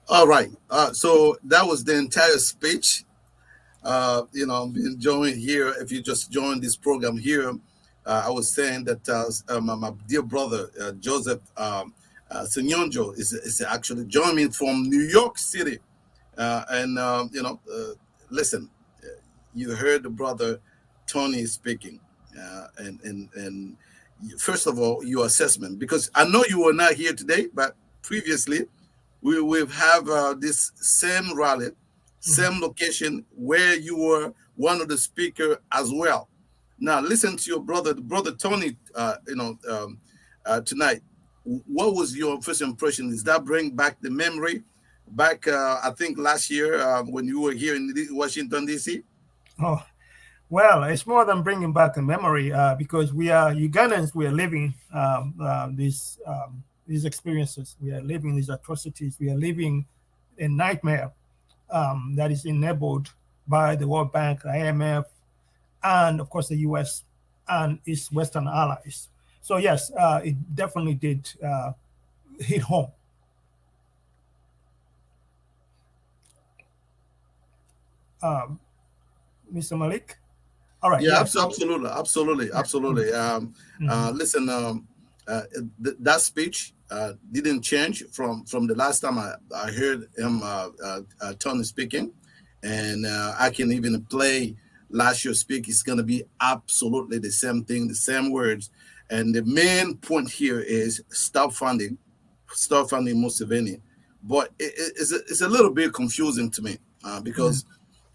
All right. So that was the entire speech. I'm enjoying here. If you just joined this program here, I was saying that my dear brother Joseph Senyonjo is actually joining me from New York City. And listen, you heard the brother Tony speaking, and first of all, your assessment, because I know you were not here today, but previously we have this same rally, Mhm. same location where you were one of the speaker as well. Now listen to your brother, brother Tony. Tonight, what was your first impression? Does that bring back the memory? Back, I think last year when you were here in Washington D.C. Oh, well, it's more than bringing back a memory because we are Ugandans. We are living these experiences. We are living these atrocities. We are living a nightmare that is enabled by the World Bank, IMF, and of course the U.S. and its Western allies. So yes, it definitely did hit home. Um, Mr. Malik. All right. Yeah, Yeah. So yeah. absolutely. Mhm. Listen, uh, that speech didn't change from the last time I heard him, Tony speaking, and I can even play last year's speak. It's going to be absolutely the same thing, the same words, and the main point here is stop funding Museveni. But it's a little bit confusing to me Mhm. because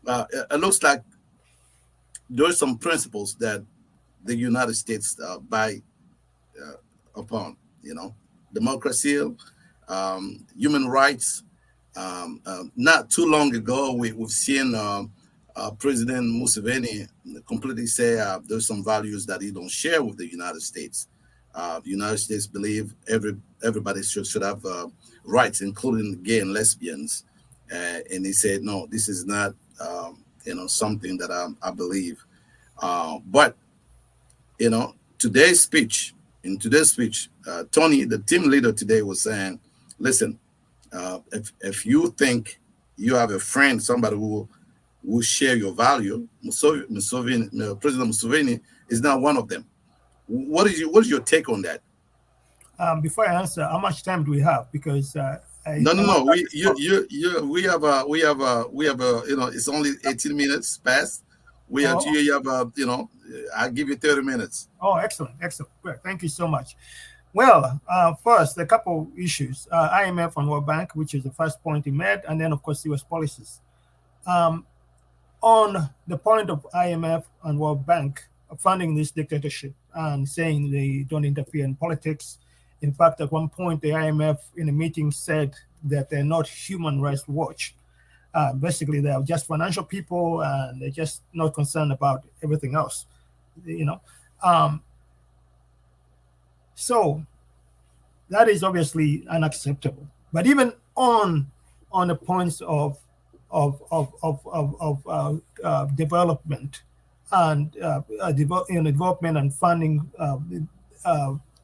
it looks like there are some principles that the United States buy upon, democracy, human rights. Not too long ago, we've seen President Museveni completely say there's some values that he don't share with the United States. The United States believe everybody should have rights, including gay and lesbians. And he said, no, this is not, something that I believe. But today's speech, in today's speech, Tony, the team leader today, was saying, listen, if you think you have a friend, somebody who will share your value, President Museveni is not one of them. What is your take on that? Before I answer, how much time do we have? Because No, no, I want no. to ask this question. It's only 18 minutes past. Oh, You have I give you 30 minutes. oh, excellent, excellent. Great. Thank you so much. Well, first, a couple issues. IMF and World Bank, which is the first point he made, and then, of course, US policies. Um, on the point of IMF and World Bank funding this dictatorship and saying they don't interfere in politics. In fact, at one point, the IMF in a meeting said that they're not human rights watch. Basically, they're just financial people and they're just not concerned about everything else. You know, um, so that is obviously unacceptable. But even on the points of development and development and funding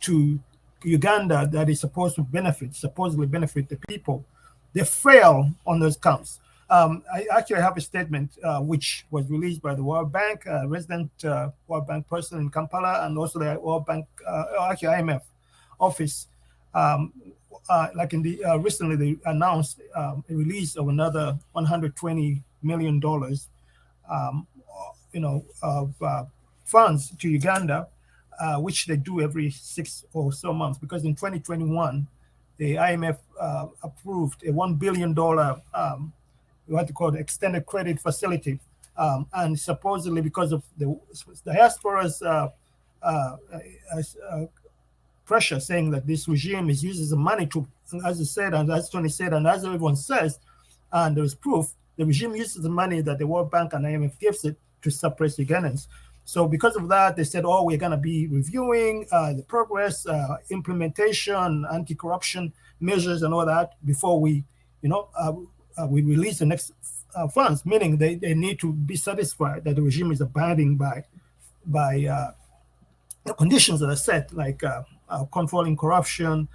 to Uganda that is supposed to supposedly benefit the people, they fail on those counts. I actually have a statement which was released by the World Bank, resident World Bank person in Kampala, and also the World Bank, actually IMF office. Um, like in the recently they announced a release of another $120 million, um, of funds to Uganda, which they do every 6 or so months. Because in 2021, the IMF approved a $1 billion, what you call extended credit facility, and supposedly because of the diaspora's uh, uh, pressure, saying that this regime is uses the money to, as you said, and as Tony said, and as everyone says, and there is proof, the regime uses the money that the World Bank and IMF gives it to suppress Ugandans. So because of that, they said, "Oh, we're going to be reviewing the progress, implementation, anti-corruption measures, and all that before you know, uh, we release the next funds." Meaning they need to be satisfied that the regime is abiding by the conditions that are set, like controlling corruption,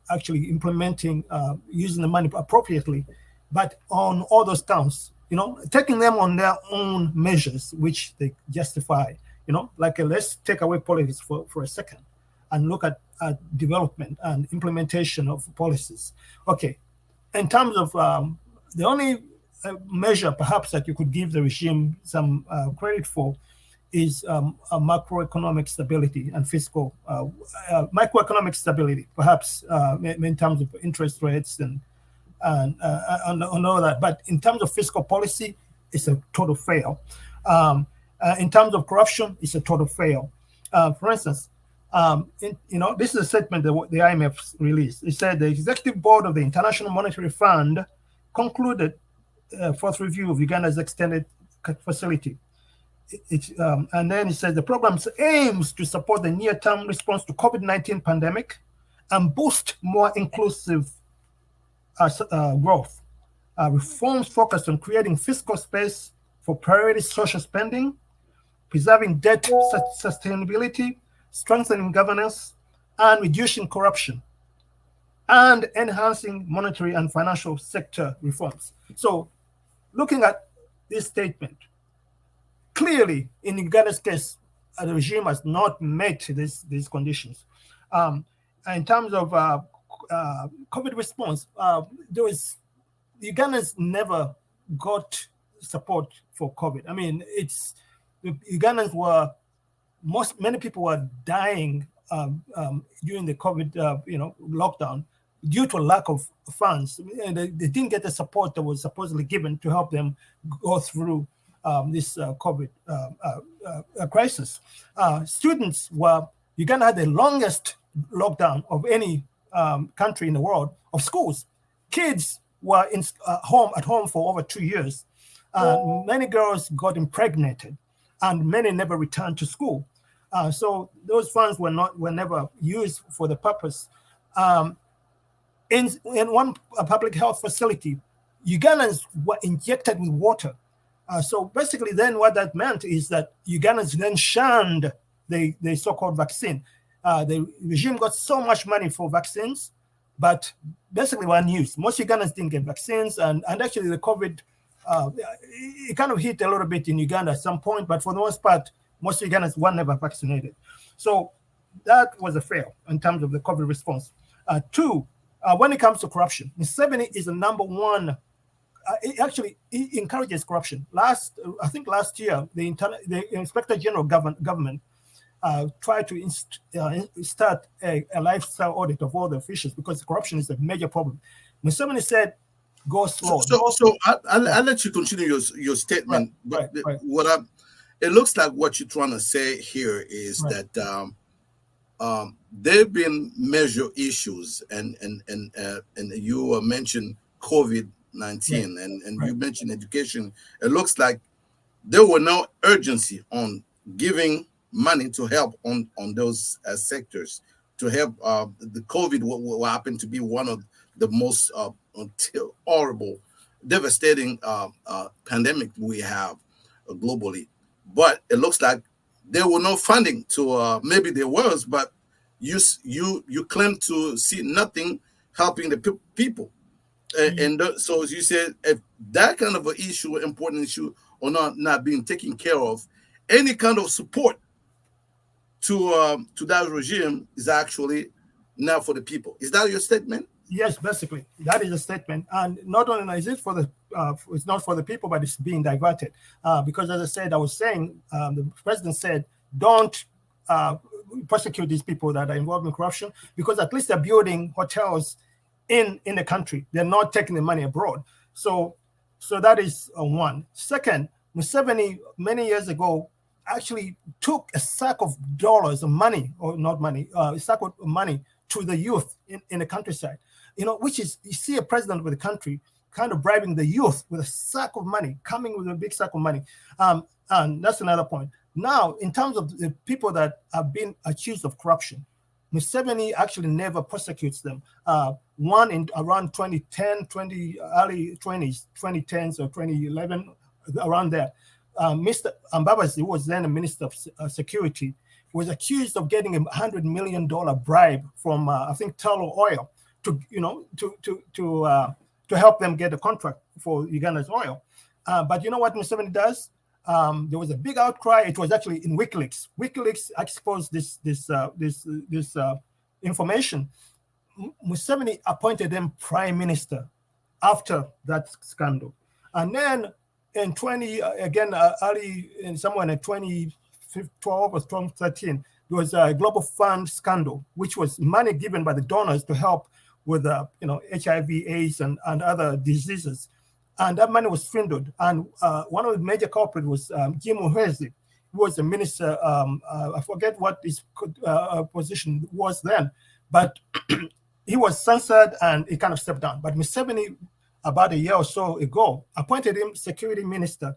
actually implementing, using the money appropriately. But on all those counts, taking them on their own measures, which they justify, like let's take away politics for a second and look at development and implementation of policies. Okay, in terms of the only measure perhaps that you could give the regime some credit for is a macroeconomic stability and fiscal macroeconomic stability, perhaps in terms of interest rates and all that. But in terms of fiscal policy, it's a total fail. In terms of corruption, it's a total fail. For instance, this is a statement that the IMF released. It said the executive board of the International Monetary Fund concluded fourth review of Uganda's extended facility. And then it says the program aims to support the near-term response to COVID-19 pandemic and boost more inclusive growth. Reforms focused on creating fiscal space for priority social spending, preserving debt sustainability, strengthening governance, and reducing corruption, and enhancing monetary and financial sector reforms. So, looking at this statement, clearly, in Uganda's case, the regime has not met these conditions. In terms of COVID response, Ugandans never got support for COVID. I mean, Ugandans were many people were dying during the COVID lockdown due to a lack of funds, and they didn't get the support that was supposedly given to help them go through this COVID crisis. Uganda had the longest lockdown of any country in the world of schools. Kids were at home for over 2 years. Many girls got impregnated, and many never returned to school. So those funds were never used for the purpose. In one public health facility, Ugandans were injected with water. So basically, then what that meant is that Ugandans then shunned the so-called vaccine. The regime got so much money for vaccines, but basically were unused. Most Ugandans didn't get vaccines, and actually the COVID, it kind of hit a little bit in Uganda at some point, but for the most part, most Ugandans were never vaccinated. So that was a fail in terms of the COVID response. Two, when it comes to corruption, Museveni is the number one. He encourages corruption. Last year, the Inspector General government tried to start a lifestyle audit of all the officials because corruption is a major problem. Museveni said, "Go slow." So I'll let you continue your statement. Right. It looks like what you're trying to say here is that there've been major issues, and you mentioned COVID-19, and you mentioned education. It looks like there were no urgency on giving money to help on those sectors to help. The COVID will happen to be one of the most horrible, devastating pandemic we have globally. But it looks like there were no funding to. Maybe there was, but you claim to see nothing helping the people. And so, as you said, if that kind of an issue, important issue, or not being taken care of, any kind of support to that regime is actually not for the people. Is that your statement? Yes, basically, that is a statement. And not only is it it's not for the people, but it's being diverted. Because as I said, the president said, don't prosecute these people that are involved in corruption, because at least they're building hotels in the country. They're not taking the money abroad. So that is one. Second, Museveni, many years ago, actually took a sack of dollars, money, or not money, a sack of money to the youth in the countryside. Which is, you see a president of the country kind of bribing the youth with a sack of money, coming with a big sack of money. And that's another point. Now, in terms of the people that have been accused of corruption, Museveni actually never prosecutes them. One in around 2010, early 20s, 2010s or 2011, around there. Mr. Mbabazi, who was then a minister of security, was accused of getting $100 million bribe from I think Tullow Oil to to help them get a contract for Uganda's oil. But you know what Museveni does? There was a big outcry. It was actually in WikiLeaks. WikiLeaks exposed this information. Museveni appointed him prime minister after that scandal, and then in 20 again early in somewhere in 2012 or 2013, there was a global fund scandal, which was money given by the donors to help with HIV, AIDS, and other diseases, and that money was swindled. And one of the major culprits was Jim Muhwezi, who was a minister. I forget what his position was then, but he was censored and he kind of stepped down. But Museveni, about a year or so ago, appointed him security minister.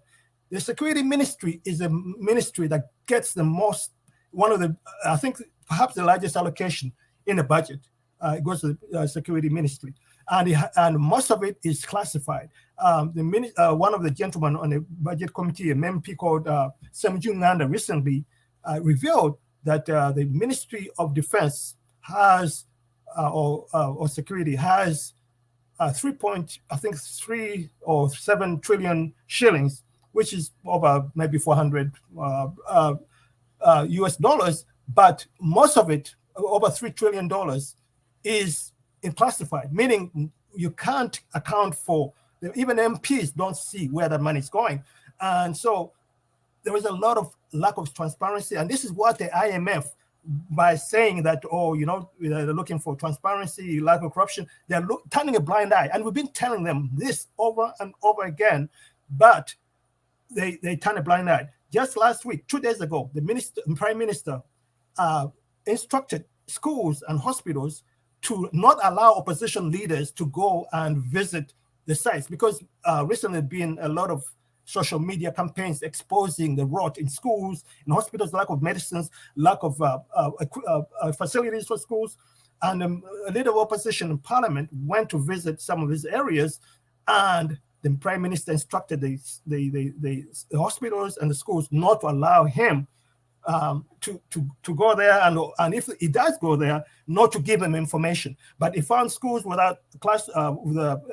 The security ministry is a ministry that gets the most, one of the, I think perhaps the largest allocation in the budget. It goes to the security ministry. And most of it is classified. One of the gentlemen on the budget committee, an MP called Senyonjo, recently revealed that the Ministry of Defense has, or security has, 3 or 7 trillion shillings, which is over maybe 400 US dollars, but most of it, over $3 trillion, is classified, meaning you can't account for, even MPs don't see where that money is going. And so there is a lot of lack of transparency. And this is what the IMF, by saying that, they're looking for transparency, lack of corruption, they're turning a blind eye. And we've been telling them this over and over again, but they turn a blind eye. Just last week, 2 days ago, the prime minister instructed schools and hospitals to not allow opposition leaders to go and visit the sites, because recently there's been a lot of social media campaigns exposing the rot in schools, in hospitals, lack of medicines, lack of facilities for schools. And a leader of opposition in parliament went to visit some of these areas, and the prime minister instructed the hospitals and the schools not to allow him to go there, and if he does go there, not to give them information. But he found schools without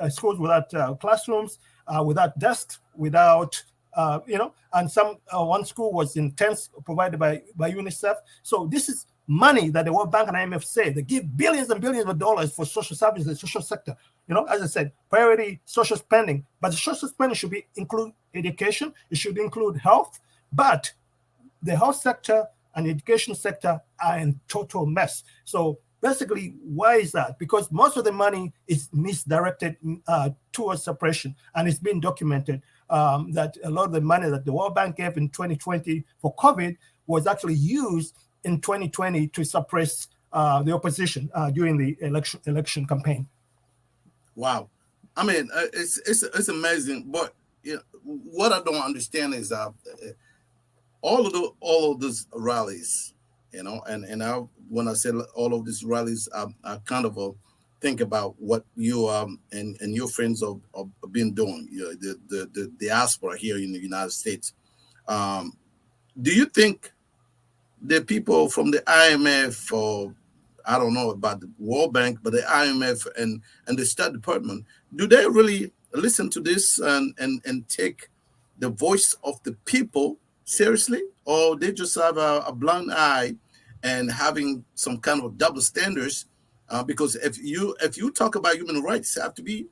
schools without classrooms, without desks, without and one school was in tents provided by UNICEF. So this is money that the World Bank and IMF say they give billions and billions of dollars for social services, the social sector. As I said, priority social spending, but the social spending should include education, it should include health, but the health sector and the education sector are in total mess. So basically, why is that? Because most of the money is misdirected towards suppression, and it's been documented that a lot of the money that the World Bank gave in 2020 for COVID was actually used in 2020 to suppress the opposition during the election campaign. Wow, I mean, it's amazing. But what I don't understand is all of these rallies, and when I said all of these rallies, I kind of think about what you and your friends have been doing, the diaspora here in the United States. Do you think the people from the IMF, or I don't know about the World Bank, but the IMF and the State Department, do they really listen to this and take the voice of the people seriously, or they just have a blind eye and having some kind of double standards? Because if you talk about human rights, it have to be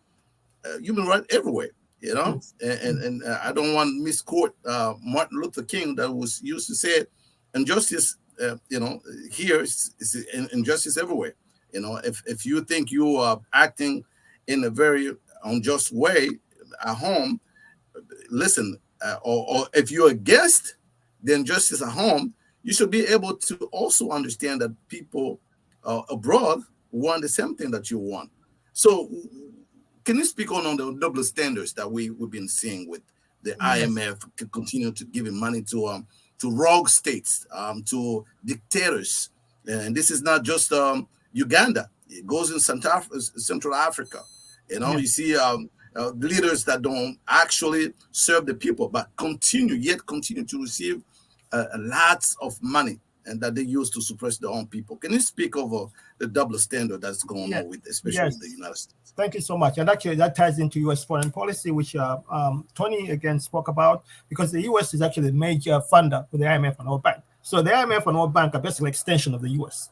human rights everywhere, And I don't want to misquote Martin Luther King, that was used to say, injustice, here is injustice everywhere. If you think you are acting in a very unjust way at home, listen. Or if you're a guest, then justice at home, you should be able to also understand that people abroad want the same thing that you want. So, can you speak on the double standards that we've been seeing with the IMF continue to giving money to rogue states, to dictators, and this is not just Uganda; it goes in Central Africa. You see. Leaders that don't actually serve the people, but continue to receive lots of money and that they use to suppress their own people. Can you speak over the double standard that's going Yeah. on with, especially with the Yes. United States? Thank you so much. And actually, that ties into U.S. foreign policy, which Tony again spoke about, because the U.S. is actually the major funder for the IMF and World Bank. So the IMF and World Bank are basically extension of the U.S.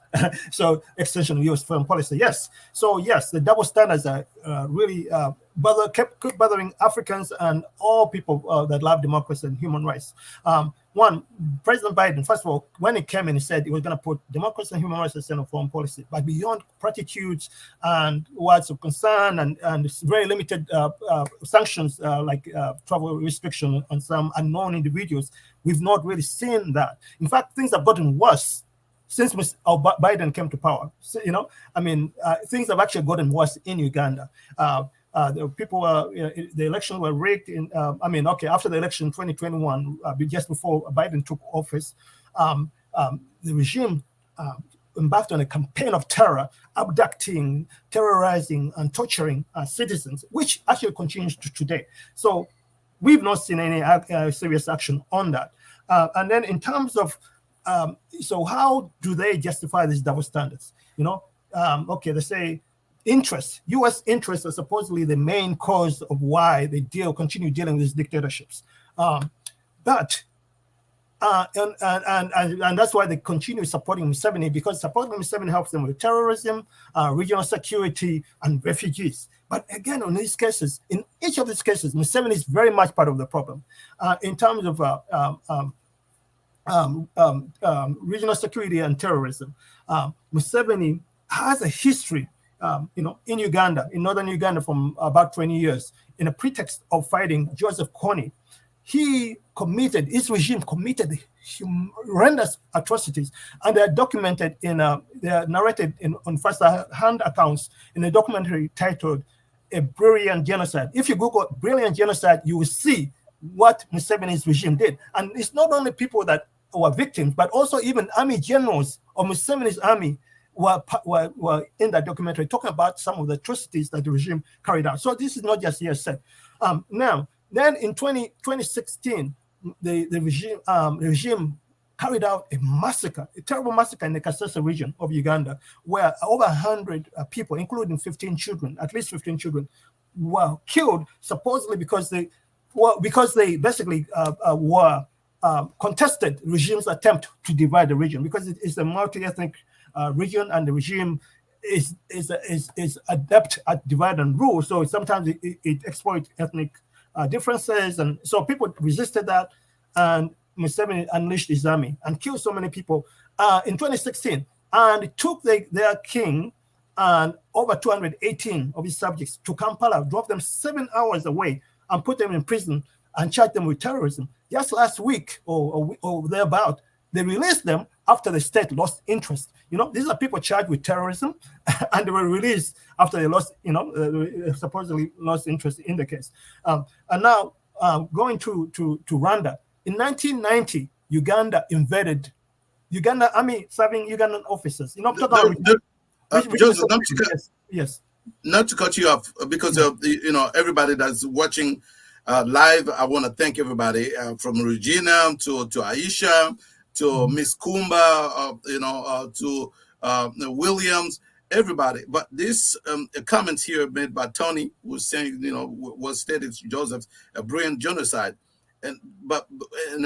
So extension of U.S. foreign policy, yes. So yes, the double standards are really kept bothering Africans and all people that love democracy and human rights. One, President Biden, first of all, when he came in, he said he was going to put democracy and human rights as center of foreign policy. But beyond platitudes and words of concern and very limited sanctions like travel restriction on some unknown individuals, we've not really seen that. In fact, things have gotten worse since Biden came to power. So, things have actually gotten worse in Uganda. The people the elections were rigged after the election in 2021, just before Biden took office, the regime embarked on a campaign of terror, abducting, terrorizing, and torturing citizens, which actually continues to today. So we've not seen any serious action on that. And then in terms of, so how do they justify these double standards? They say U.S. interests are supposedly the main cause of why they continue dealing with these dictatorships. And that's why they continue supporting Museveni, because supporting Museveni helps them with terrorism, regional security, and refugees. But again, in each of these cases, Museveni is very much part of the problem. In terms of regional security and terrorism, Museveni has a history in Uganda, in northern Uganda, from about 20 years, in a pretext of fighting Joseph Kony. His regime committed horrendous atrocities, and they're documented they're narrated on first-hand accounts in a documentary titled "A Brilliant Genocide." If you Google "Brilliant Genocide," you will see what Museveni's regime did. And it's not only people that were victims, but also even army generals of Museveni's army were in that documentary, talking about some of the atrocities that the regime carried out. So this is not just hearsay. Then in 2016, the regime carried out a terrible massacre in the Kasese region of Uganda, where over 100 people, including at least 15 children, were killed, supposedly because they basically were contested regime's attempt to divide the region, because it is a multi-ethnic region, and the regime is adept at divide and rule. So sometimes it exploits ethnic differences, and so people resisted that, and Museveni unleashed his army and killed so many people in 2016, and took their king and over 218 of his subjects to Kampala, drove them 7 hours away, and put them in prison and charged them with terrorism. Just last week or thereabout, they released them after the state lost interest. These are people charged with terrorism, and they were released after they lost, supposedly lost interest in the case. And now going to Rwanda. In 1990, Uganda invaded. Uganda army serving Ugandan officers. Joseph, Yes. Not to cut you off, because of everybody that's watching live. I want to thank everybody from Regina to Aisha to Miss Kumba, to Williams, everybody. But this comments here made by Tony was saying, was stated Joseph's a brilliant genocide, and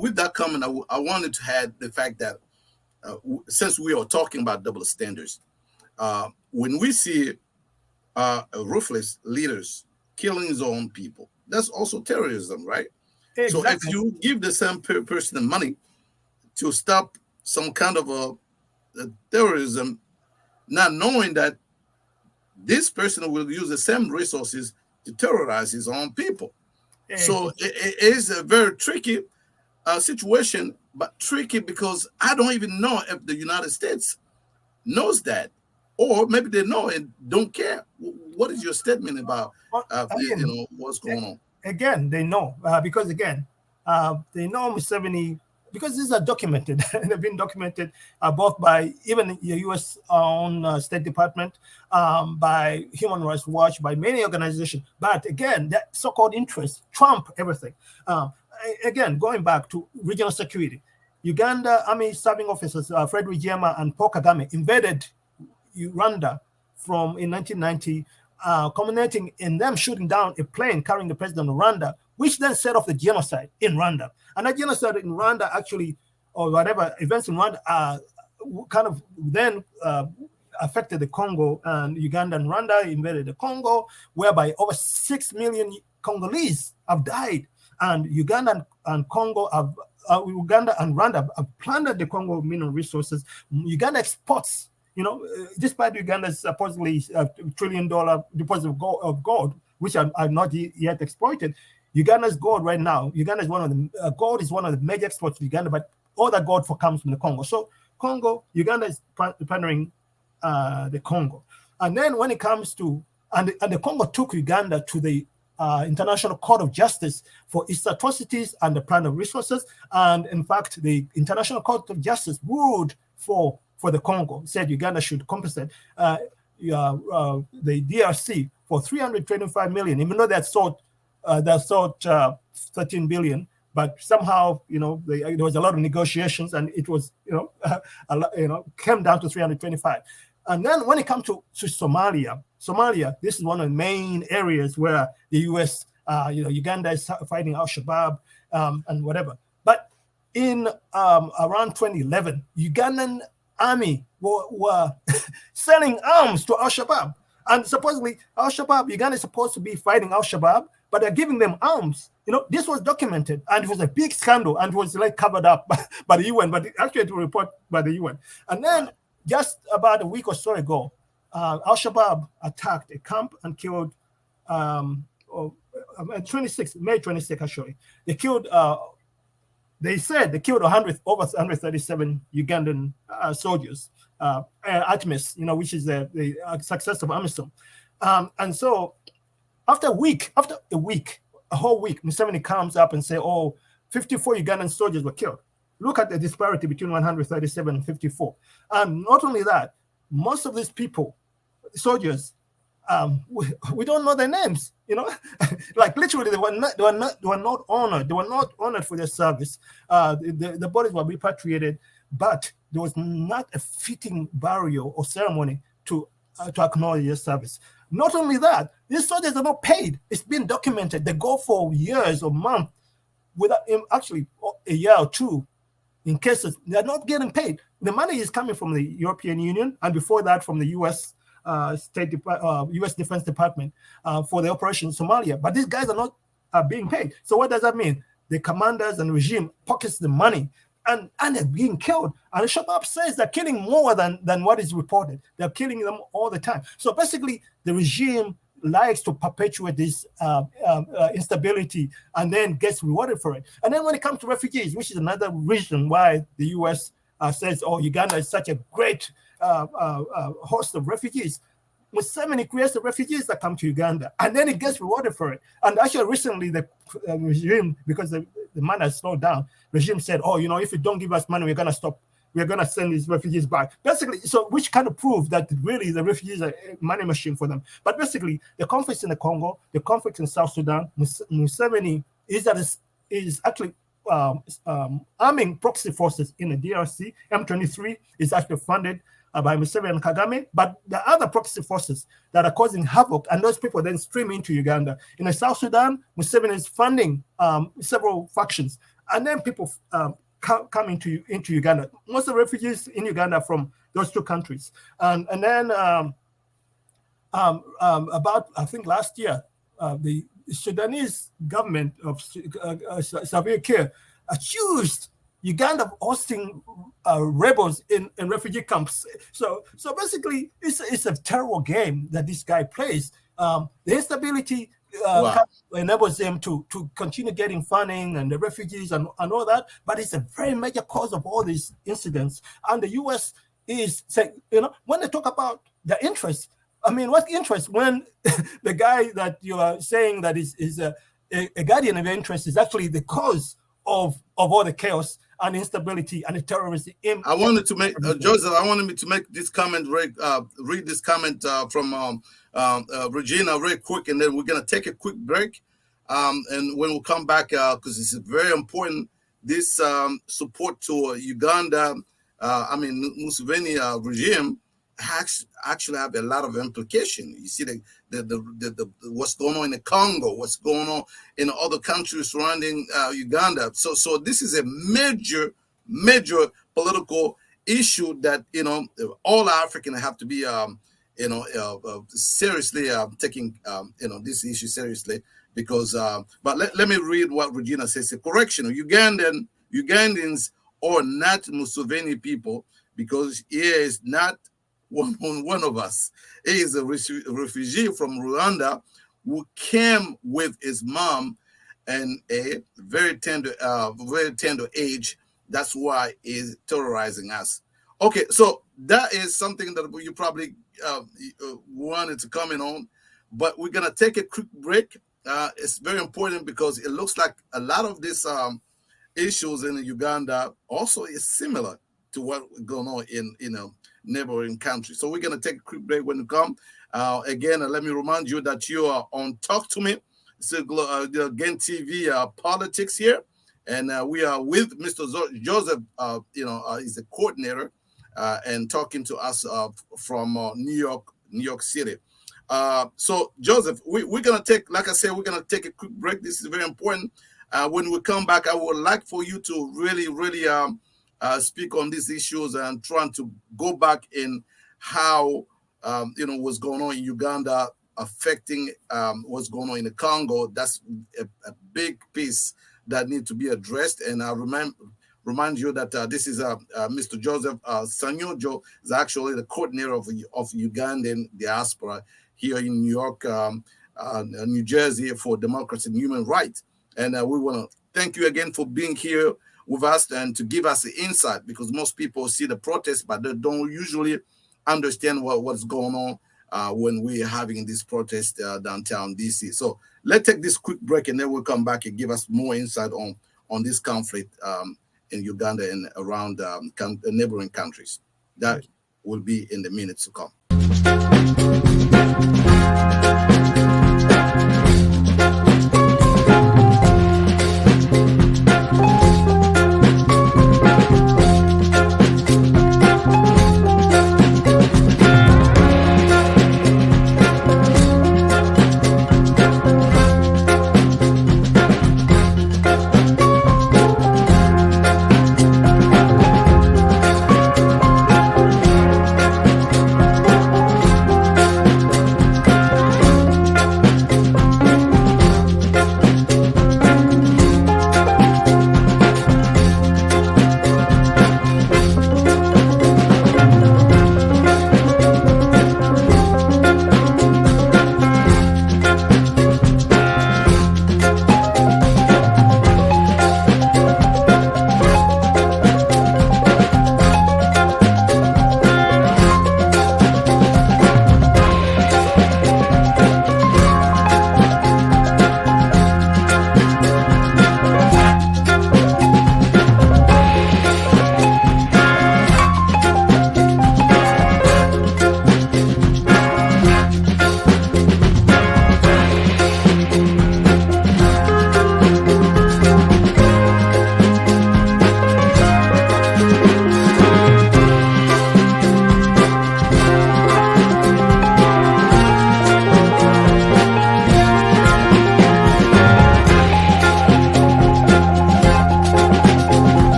with that comment, I wanted to add the fact that since we are talking about double standards, when we see ruthless leaders killing his own people, that's also terrorism, right? Exactly. So if you give the same person the money to stop some kind of a terrorism, not knowing that this person will use the same resources to terrorize his own people. So it is a very tricky situation, but tricky because I don't even know if the United States knows that, or maybe they know and don't care. What is your statement about what's going on? Again, they know because they know Museveni, because these are documented. They've been documented both by even the U.S. own State Department, by Human Rights Watch, by many organizations. But again, that so-called interests trump everything. Again, going back to regional security, Uganda Army serving officers Fred Rwigema and Paul Kagame invaded Rwanda in 1990, culminating in them shooting down a plane carrying the president of Rwanda, which then set off the genocide in Rwanda. And that genocide in Rwanda actually, or whatever events in Rwanda, kind of then affected the Congo, and Uganda and Rwanda invaded the Congo, whereby over 6 million Congolese have died, and Uganda and Congo have Uganda and Rwanda have plundered the Congo mineral resources. Uganda exports, despite Uganda's supposedly $1 trillion deposit of gold, which are not yet exploited. Uganda's gold right now, Uganda is one of the gold is one of the major exports to Uganda, but all that gold comes from the Congo. So Uganda is partnering the Congo, and then when it comes to and the Congo took Uganda to the International Court of Justice for its atrocities and the plan of resources, and in fact, the International Court of Justice ruled for the Congo, said Uganda should compensate the DRC for 325 million, even though they sought 13 billion. But somehow, there was a lot of negotiations, and it was, came down to 325. And then when it comes to Somalia, this is one of the main areas where the U.S., Uganda is fighting Al-Shabaab and whatever. But in around 2011, Ugandan army were selling arms to Al-Shabaab. And supposedly, Al-Shabaab, Uganda is supposed to be fighting Al-Shabaab, but they're giving them arms. This was documented, and it was a big scandal, and it was covered up by the UN, but actually it was reported by the UN. And then just about a week or so ago, Al-Shabaab attacked a camp and killed, May 26th, actually. They killed, they said they killed over 137 Ugandan soldiers, ATMIS, which is the success of AMISOM. And so after a whole week, Museveni comes up and say, 54 Ugandan soldiers were killed. Look at the disparity between 137 and 54. And not only that, most of these people, soldiers, we don't know their names. Literally, they were not honored. They were not honored for their service. The bodies were repatriated, but there was not a fitting burial or ceremony to acknowledge their service. Not only that, these soldiers are not paid. It's been documented. They go for years or months without actually a year or two. In cases they're not getting paid, the money is coming from the European Union, and before that from the U.S. U.S. Defense Department for the operation in Somalia. But these guys are not being paid. So what does that mean? The commanders and regime pockets the money, and they're being killed. And the Shabab says they're killing more than what is reported. They're killing them all the time. So basically, the regime likes to perpetuate this instability and then gets rewarded for it. And then when it comes to refugees, which is another reason why the U.S. Says, Uganda is such a great host of refugees. Museveni creates the refugees that come to Uganda, and then it gets rewarded for it. And actually, recently, the regime, because the money has slowed down, regime said, if you don't give us money, we're going to stop. We're going to send these refugees back. Basically, so which kind of prove that really the refugees are a money machine for them. But basically, the conflicts in the Congo, the conflict in South Sudan, Museveni is actually arming proxy forces in the DRC. M23 is actually funded by Museveni and Kagame, but the other proxy forces that are causing havoc, and those people then stream into Uganda. In the South Sudan, Museveni is funding several factions, and then people come into Uganda. Most of the refugees in Uganda are from those two countries. And then about, I think last year, the Sudanese government of Salva Kiir accused Uganda of hosting rebels in refugee camps. So basically, it's a terrible game that this guy plays. The instability enables them to continue getting funding and the refugees and all that, but it's a very major cause of all these incidents. And the U.S. is saying, when they talk about the interest, I mean, what interest when the guy that you are saying that is a guardian of interest is actually the cause of all the chaos and instability and the terrorism. I wanted to make Joseph. I wanted me to make this comment. Read this comment from Regina, real quick, and then we're gonna take a quick break. And when we come back, because it's very important this support to Uganda, Museveni regime actually have a lot of implication. You see the what's going on in the Congo, what's going on in other countries surrounding Uganda. So this is a major political issue that all Africans have to be seriously taking this issue seriously, because but let me read what Regina says. A correction: Ugandans are not Museveni people, because he is not one of us. He is a refugee from Rwanda who came with his mom and a very tender age. That's why he's terrorizing us. Okay, so that is something that you probably wanted to comment on, but we're gonna take a quick break. It's very important because it looks like a lot of these issues in Uganda also is similar to what going on in neighboring countries. So we're gonna take a quick break. When we come again, let me remind you that you are on Talk to Me. It's the Again TV politics here, and we are with Mr. Joseph. He's a coordinator and talking to us from New York City. So Joseph, we're gonna take, like I said, we're gonna take a quick break. This is very important. When we come back, I would like for you to really speak on these issues and trying to go back in how what's going on in Uganda affecting what's going on in the Congo. That's a big piece that need to be addressed. And I remind you that this is Mr. Joseph Senyonjo is actually the coordinator of Ugandan Diaspora here in New York, New Jersey, for democracy and human rights. And we want to thank you again for being here with us and to give us the insight, because most people see the protest, but they don't usually understand what's going on when we're having this protest downtown DC. So let's take this quick break, and then we'll come back and give us more insight on this conflict in Uganda and around neighboring countries. That will be in the minutes to come.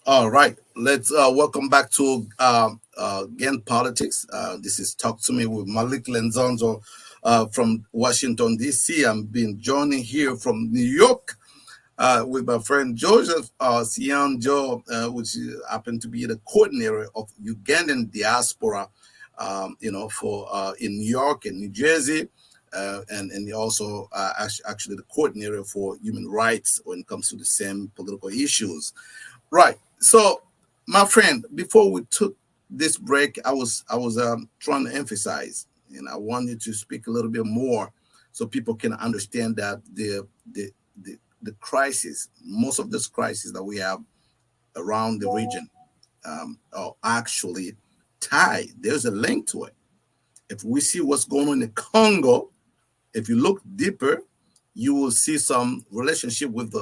All right, let's welcome back to Again Politics. This is Talk to Me with Malik Lenzonzo from Washington, D.C. I'm being joining here from New York with my friend Joseph Senyonjo, which happened to be the coordinator of Ugandan Diaspora, for in New York and New Jersey. and also actually the coordinator for human rights when it comes to the same political issues. Right. So, my friend, before we took this break, I was trying to emphasize, and I wanted to speak a little bit more so people can understand that the crisis, most of this crisis that we have around the region, are actually tied. There's a link to it. If we see what's going on in the Congo, if you look deeper, you will see some relationship with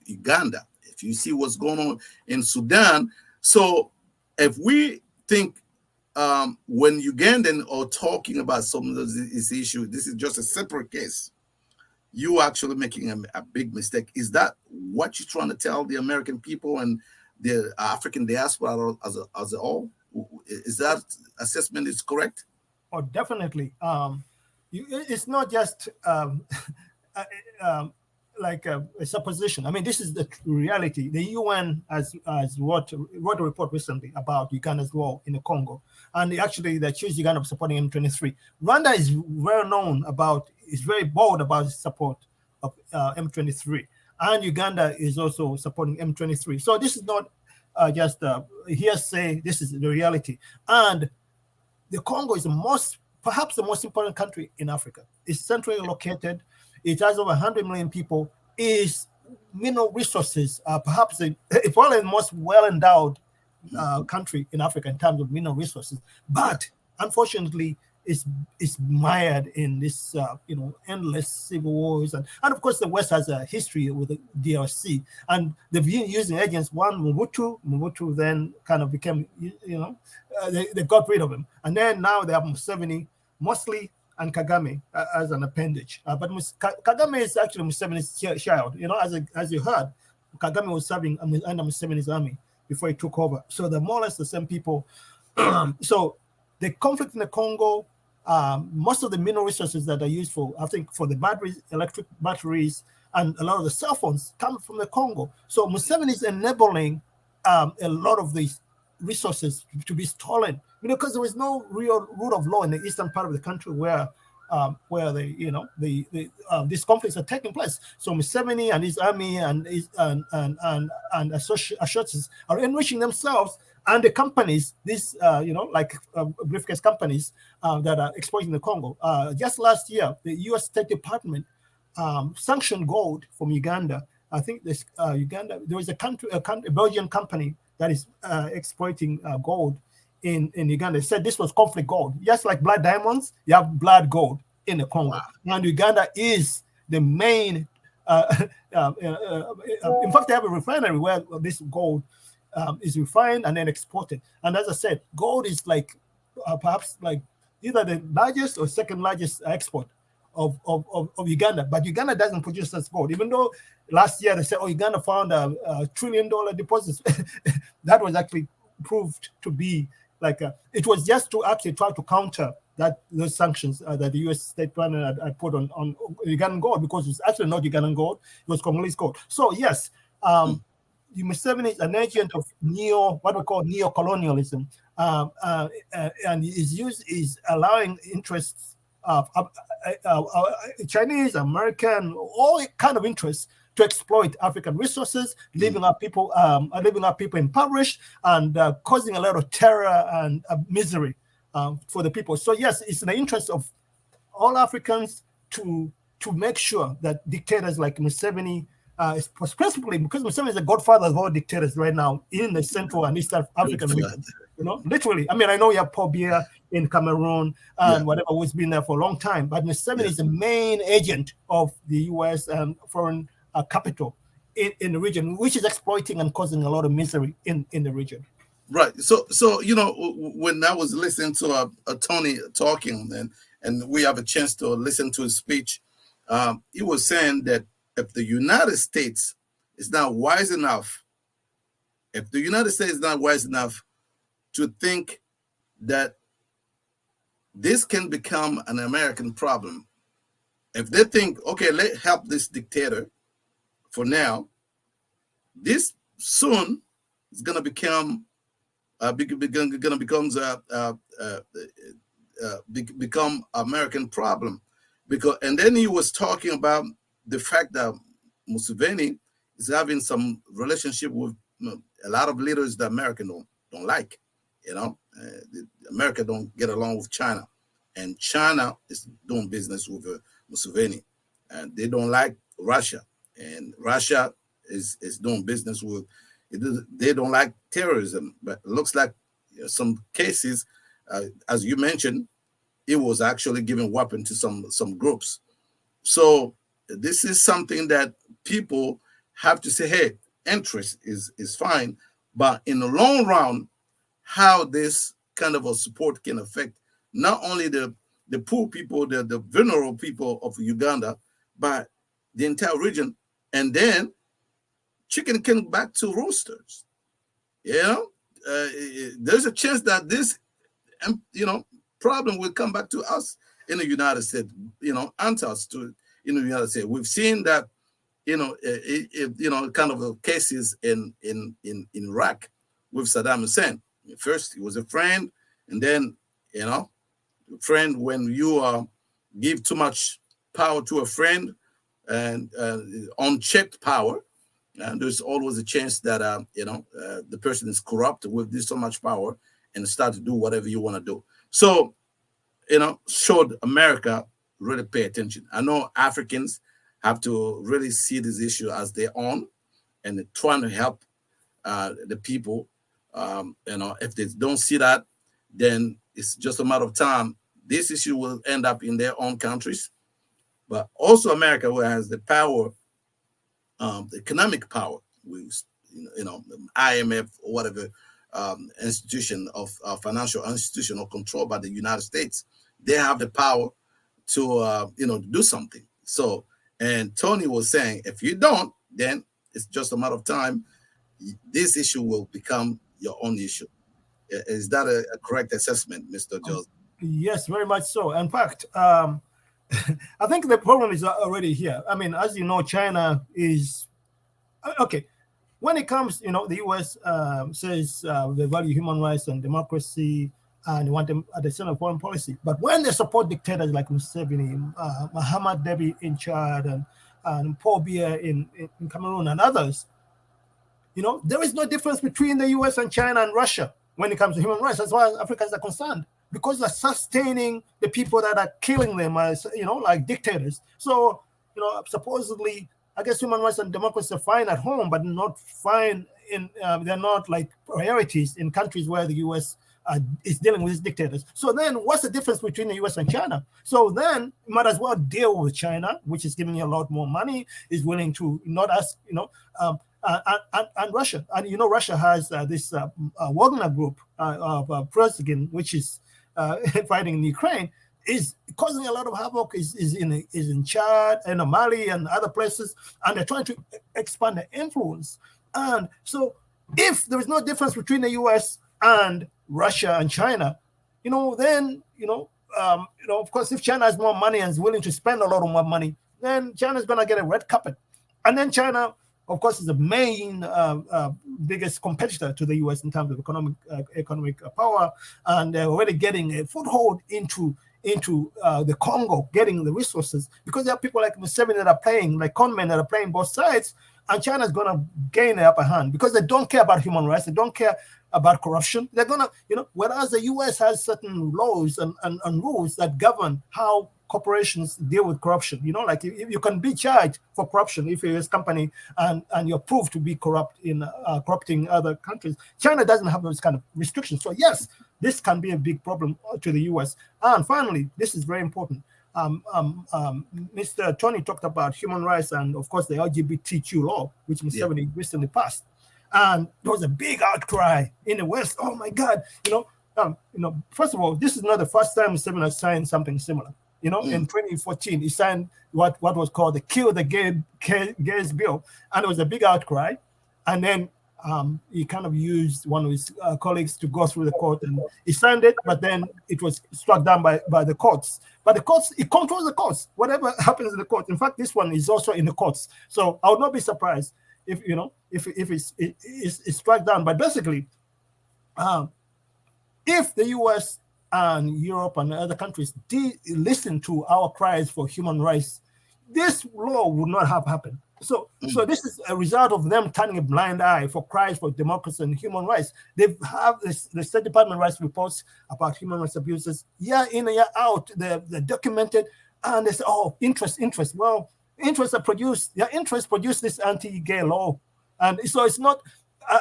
Uganda. If you see what's going on in Sudan, so if we think when Ugandan are talking about some of this issue, this is just a separate case. You actually making a big mistake. Is that what you're trying to tell the American people and the African diaspora as a whole? Is that assessment is correct? Oh, definitely. It's not just uh, um, like a supposition. I mean, this is the reality. The UN has wrote a report recently about Uganda's role in the Congo, and actually they accused Uganda of supporting M23. Rwanda is well known about, is very bold about its support of M23, and Uganda is also supporting M23. So this is not just hearsay. This is the reality, and the Congo is perhaps the most important country in Africa. It's centrally located. It has over 100 million people. Is mineral resources, perhaps probably the most well endowed country in Africa in terms of mineral resources. Yeah. But unfortunately, it's mired in this endless civil wars, and of course the West has a history with the DRC, and they've been using agents. One Mobutu then kind of became they got rid of him, and then now they have Museveni mostly, and Kagame as an appendage. But Kagame is actually Museveni's child. As you heard, Kagame was serving under Museveni's army before he took over. So they're more or less the same people. So the conflict in the Congo, most of the mineral resources that are used for, I think, for the batteries, electric batteries, and a lot of the cell phones come from the Congo. So Museveni is enabling a lot of these resources to be stolen, because there is no real rule of law in the eastern part of the country where these conflicts are taking place. So Museveni and his army and his and associates are enriching themselves, and the companies, these briefcase companies that are exploiting the Congo. Just last year, the U.S. State Department sanctioned gold from Uganda. I think this Uganda, there was a Belgian company that is exploiting gold in Uganda. They said this was conflict gold. Just like blood diamonds, you have blood gold in the Congo. Wow. And Uganda is the main, in fact, they have a refinery where this gold is refined and then exported. And as I said, gold is like perhaps like either the largest or second largest export of Uganda. But Uganda doesn't produce such gold, even though last year they said, Uganda found $1 trillion deposits. That was actually proved to be it was just to actually try to counter those sanctions that the U.S. State Department had put on Ugandan gold, because it's actually not Ugandan gold, it was Congolese gold. So yes, Museveni is an agent of what we call neo-colonialism, and is allowing interests of Chinese, American, all kind of interests to exploit African resources, leaving our people impoverished, and causing a lot of terror and misery for the people. So yes, it's in the interest of all Africans to make sure that dictators like Museveni, principally because Museveni is the godfather of all dictators right now in the Central and Eastern African region. Literally. I mean, I know you have Paul Biya in Cameroon and whatever, who's been there for a long time, but Museveni is the main agent of the U.S. and foreign capital in the region, which is exploiting and causing a lot of misery in the region. Right. So when I was listening to Tony talking, and we have a chance to listen to his speech, he was saying that if the United States is not wise enough, to think that this can become an American problem, if they think, okay, let's help this dictator for now, this soon is going to become become American problem, because and then he was talking about the fact that Museveni is having some relationship with a lot of leaders that America don't like. You know, America don't get along with China, and China is doing business with Museveni, and they don't like Russia, and Russia is doing business with. They don't like terrorism, but it looks like some cases, as you mentioned, it was actually giving weapon to some groups. So this is something that people have to say, hey, interest is fine, but in the long run, how this kind of a support can affect not only the poor people, the vulnerable people of Uganda, but the entire region, and then chicken can back to roosters. You know, there's a chance that this problem will come back to us in the United States, and us to in the United States. We've seen that, kind of cases in Iraq with Saddam Hussein. First, he was a friend, and then, friend, when you give too much power to a friend and unchecked power, and there's always a chance that the person is corrupt with this so much power and start to do whatever you want to do. So, should America really pay attention? I know Africans have to really see this issue as their own and trying to help the people. If they don't see that, then it's just a matter of time. This issue will end up in their own countries, but also America, who has the power, the economic power, with the IMF or whatever institution of financial institution or controlled by the United States, they have the power to do something. So, and Tony was saying, if you don't, then it's just a matter of time. This issue will become your own issue. Is that a correct assessment, Mr. Joseph? Yes, very much so. In fact, I think the problem is already here. I mean, as you know, China is okay. When it comes, the U.S. Says they value human rights and democracy and want them at the center of foreign policy. But when they support dictators like Museveni, Muhammad Debi in Chad, and Paul Biya in Cameroon and others, there is no difference between the U.S. and China and Russia when it comes to human rights, as far as Africans are concerned, because they're sustaining the people that are killing them as, like dictators. So, supposedly, I guess human rights and democracy are fine at home, but not fine they're not like priorities in countries where the U.S. Is dealing with these dictators. So then what's the difference between the U.S. and China? So then you might as well deal with China, which is giving you a lot more money, is willing to not ask, and Russia. And, Russia has this Wagner group of Pruskin, which is fighting in Ukraine, is causing a lot of havoc, is in Chad and Mali and other places, and they're trying to expand their influence. And so if there is no difference between the U.S. and Russia and China, then, of course, if China has more money and is willing to spend a lot of more money, then China's going to get a red carpet. And then China, of course, is the main biggest competitor to the U.S. in terms of economic power, and they're already getting a foothold into the Congo, getting the resources, because there are people like Museveni that are playing, like conmen that are playing both sides, and China's going to gain the upper hand because they don't care about human rights, they don't care about corruption. They're going to, whereas the U.S. has certain laws and rules that govern how corporations deal with corruption. Like you can be charged for corruption if you're a company and you're proved to be corrupt in corrupting other countries. China doesn't have those kind of restrictions. So yes, this can be a big problem to the U.S. And finally, this is very important. Mr. Tony talked about human rights and, of course, the LGBTQ law, which Museveni recently passed. And there was a big outcry in the West. Oh my God! First of all, this is not the first time Museveni has signed something similar. In 2014, he signed what was called the Kill the Gays Bill, and there was a big outcry. And then he kind of used one of his colleagues to go through the court, and he signed it, but then it was struck down by the courts. But the courts, it controls the courts. Whatever happens in the court. In fact, this one is also in the courts. So I would not be surprised if it's struck down. But basically, if the U.S. and Europe and other countries did listen to our cries for human rights, this law would not have happened. So this is a result of them turning a blind eye for cries for democracy and human rights. They have the State Department rights reports about human rights abuses year in and year out. They're documented, and they say, "Oh, interest." Well, interests produce this anti-gay law, and so it's not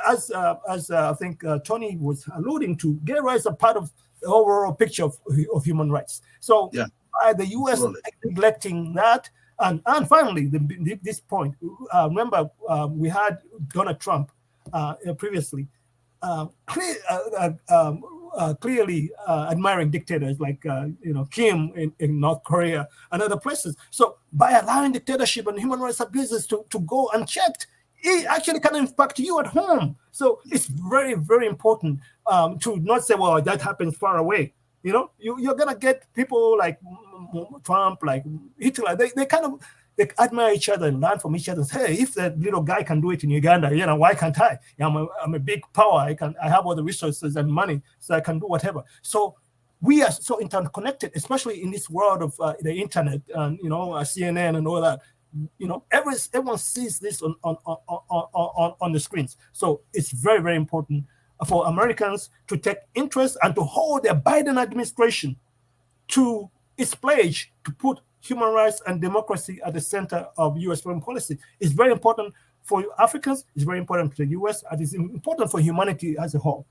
as I think Tony was alluding to. Gay rights are part of the overall picture of human rights. So Yeah, the U.S. absolutely. neglecting that. And finally, this point, remember, we had Donald Trump previously clearly admiring dictators like Kim in North Korea and other places. So by allowing dictatorship and human rights abuses to go unchecked, it actually can impact you at home. So it's very, very important to not say, well, that happens far away. You're gonna get people like Trump, like Hitler. They kind of admire each other and learn from each other. Hey, if that little guy can do it in Uganda, why can't I? I'm a big power. I have all the resources and money, so I can do whatever. So we are so interconnected, especially in this world of the internet and CNN and all that. Everyone sees this on the screens. So it's very, very important for Americans to take interest and to hold the Biden administration to its pledge to put human rights and democracy at the center of U.S. foreign policy. It's very important for Africans. It's very important to the U.S. and it's important for humanity as a whole.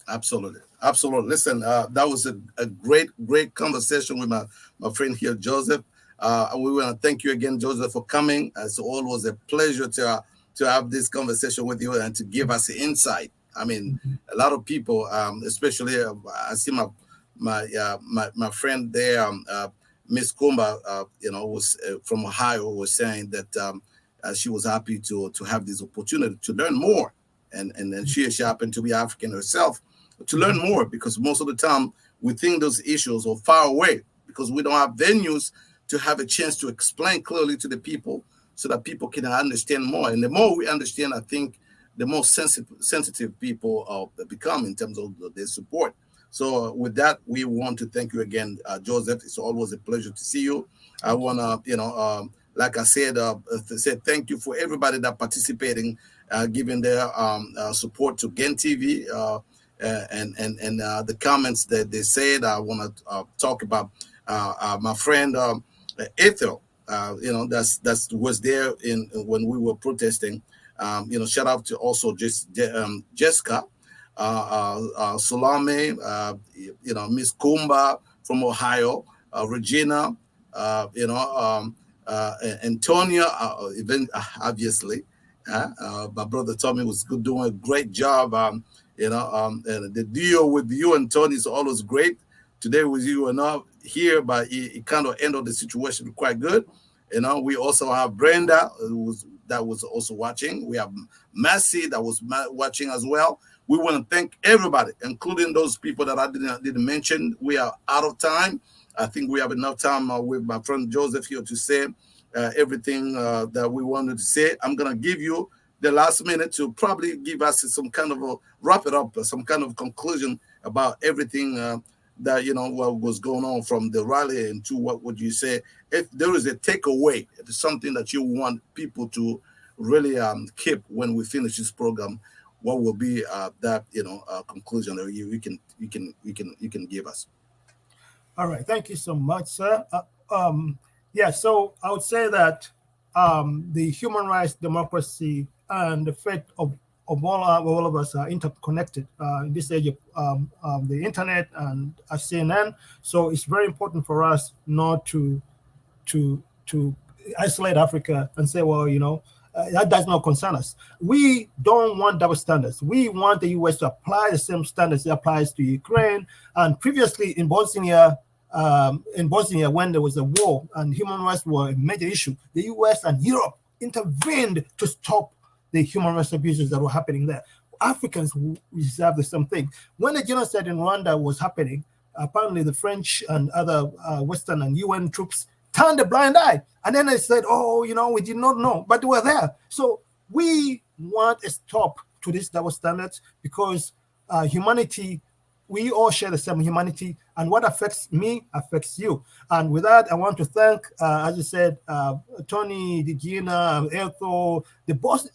Absolutely. Absolutely. Listen, that was a great conversation with my friend here, Joseph. We want to thank you again, Joseph, for coming. It's always a pleasure to have this conversation with you and to give us insight. I mean, a lot of people, especially I see my friend there, Miss Kumba, was from Ohio, was saying that she was happy to have this opportunity to learn more, and then she happened to be African herself, to learn more, because most of the time we think those issues are far away because we don't have venues to have a chance to explain clearly to the people so that people can understand more. And the more we understand, I think the more sensitive people become in terms of their support. So with that, we want to thank you again, Joseph. It's always a pleasure to see you. I want to, like I said, say thank you for everybody that participating, giving their support to Gen TV and the comments that they said. I want to talk about my friend Ethel. That's was there in when we were protesting. Shout out to also Jessica, Salome, Miss Kumba from Ohio, Regina, Antonia, even obviously. My brother Tommy was doing a great job. And the deal with you and Tony is always great. Today with you and not here, but it kind of ended the situation quite good. We also have Brenda, that was also watching. We have Massey that was watching as well. We want to thank everybody, including those people that I didn't mention. We are out of time. I think we have enough time with my friend Joseph here to say everything that we wanted to say. I'm going to give you the last minute to probably give us some kind of a wrap it up, some kind of conclusion about everything that, what was going on from the rally, and to what would you say if there is a takeaway, if it's something that you want people to really keep when we finish this program, what will be that conclusion that you can give us? All right, thank you so much, sir. So I would say that the human rights, democracy, and the fate of all of us are interconnected in this age of the internet and CNN. So it's very important for us not to isolate Africa and say, well, that does not concern us. We don't want double standards. We want the U.S. to apply the same standards that applies to Ukraine. And previously in Bosnia, when there was a war and human rights were a major issue, the U.S. and Europe intervened to stop the human rights abuses that were happening there. Africans deserve the same thing. When the genocide in Rwanda was happening, apparently the French and other Western and UN troops turned a blind eye. And then they said, we did not know, but they were there. So we want a stop to these double standards because humanity we all share the same humanity, and what affects me affects you. And with that, I want to thank, as you said, Tony, Gina, Ethel, the boss.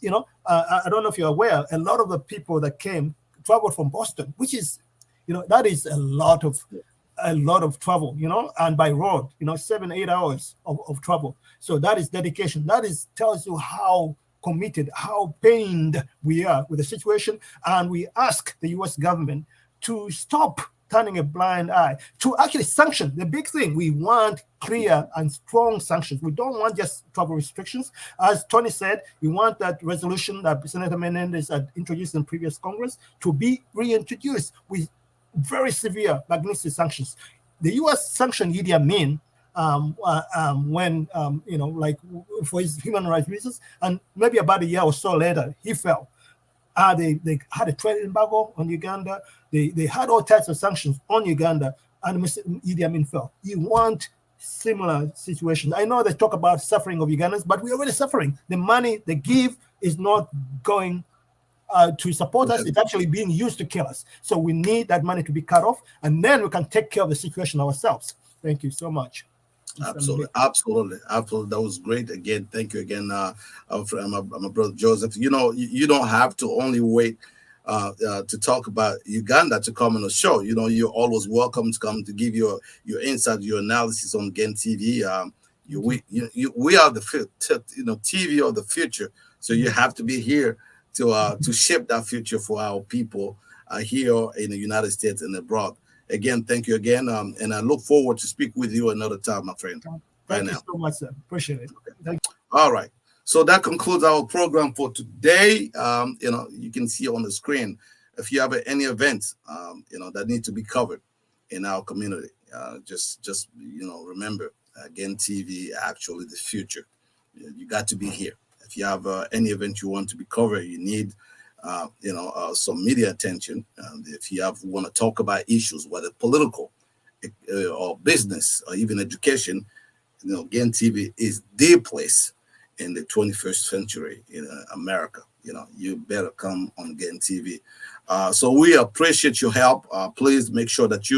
I don't know if you're aware, a lot of the people that came traveled from Boston, which is, that is a lot of travel, and by road, 7-8 hours of travel. So that is dedication. That tells you how committed, how pained we are with the situation. And we ask the US government to stop turning a blind eye, to actually sanction. The big thing, we want clear and strong sanctions. We don't want just travel restrictions. As Tony said, we want that resolution that Senator Menendez had introduced in previous Congress to be reintroduced with very severe, magnificent sanctions. The U.S. sanctioned Idi Amin when, like for his human rights reasons, and maybe about a year or so later, he fell. They had a trade embargo on Uganda. They had all types of sanctions on Uganda, and Mr. Idi Amin fell. You want similar situations. I know they talk about suffering of Ugandans, but we're already suffering. The money they give is not going to support us. It's actually being used to kill us. So we need that money to be cut off, and then we can take care of the situation ourselves. Thank you so much. Absolutely. That was great. Again, thank you again, my brother Joseph. You don't have to only wait to talk about Uganda to come on the show. You're always welcome to come to give your insight, your analysis on Gen TV. We are the TV of the future. So you have to be here to shape that future for our people here in the United States and abroad. Again, thank you again, and I look forward to speak with you another time, my friend. Thank you so much, sir. Appreciate it. Okay. All right. So that concludes our program for today. You can see on the screen if you have any events, that need to be covered in our community. Just remember, again, TV actually the future. You got to be here. If you have any event you want to be covered, you need some media attention. If you want to talk about issues, whether political or business or even education, Gen TV is the place in the 21st century in America. You better come on Gen TV. So we appreciate your help. Please make sure that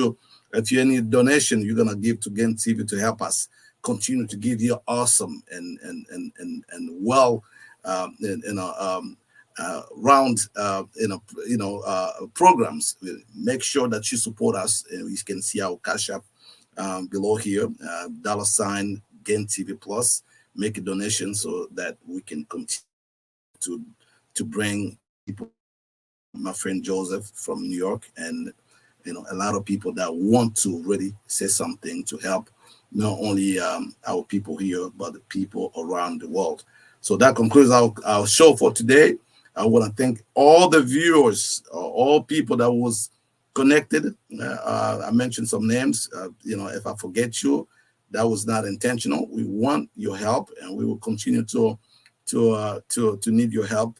if you need donation, you're gonna give to Gen TV to help us continue to give you awesome and well round programs. Make sure that you support us. You can see our cash app below here, $ Gen TV Plus. Make a donation so that we can continue to bring people. My friend Joseph from New York, and a lot of people that want to really say something to help not only our people here but the people around the world. So that concludes our show for today. I want to thank all the viewers, all people that was connected. I mentioned some names. If I forget you, that was not intentional. We want your help, and we will continue to need your help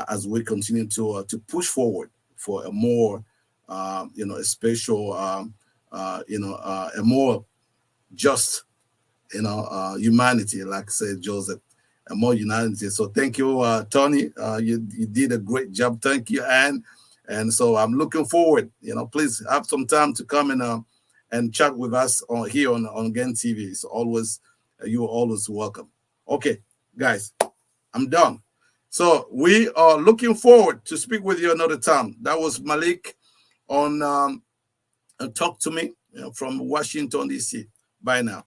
as we continue to push forward for a more, a special, a more just, humanity, like said Joseph. More humanity. So thank you, Tony. You did a great job. Thank you, Anne. And so I'm looking forward. Please have some time to come and chat with us here on Gen TV. It's always you're always welcome. Okay, guys, I'm done. So we are looking forward to speak with you another time. That was Malik on Talk to Me from Washington, D.C. Bye now.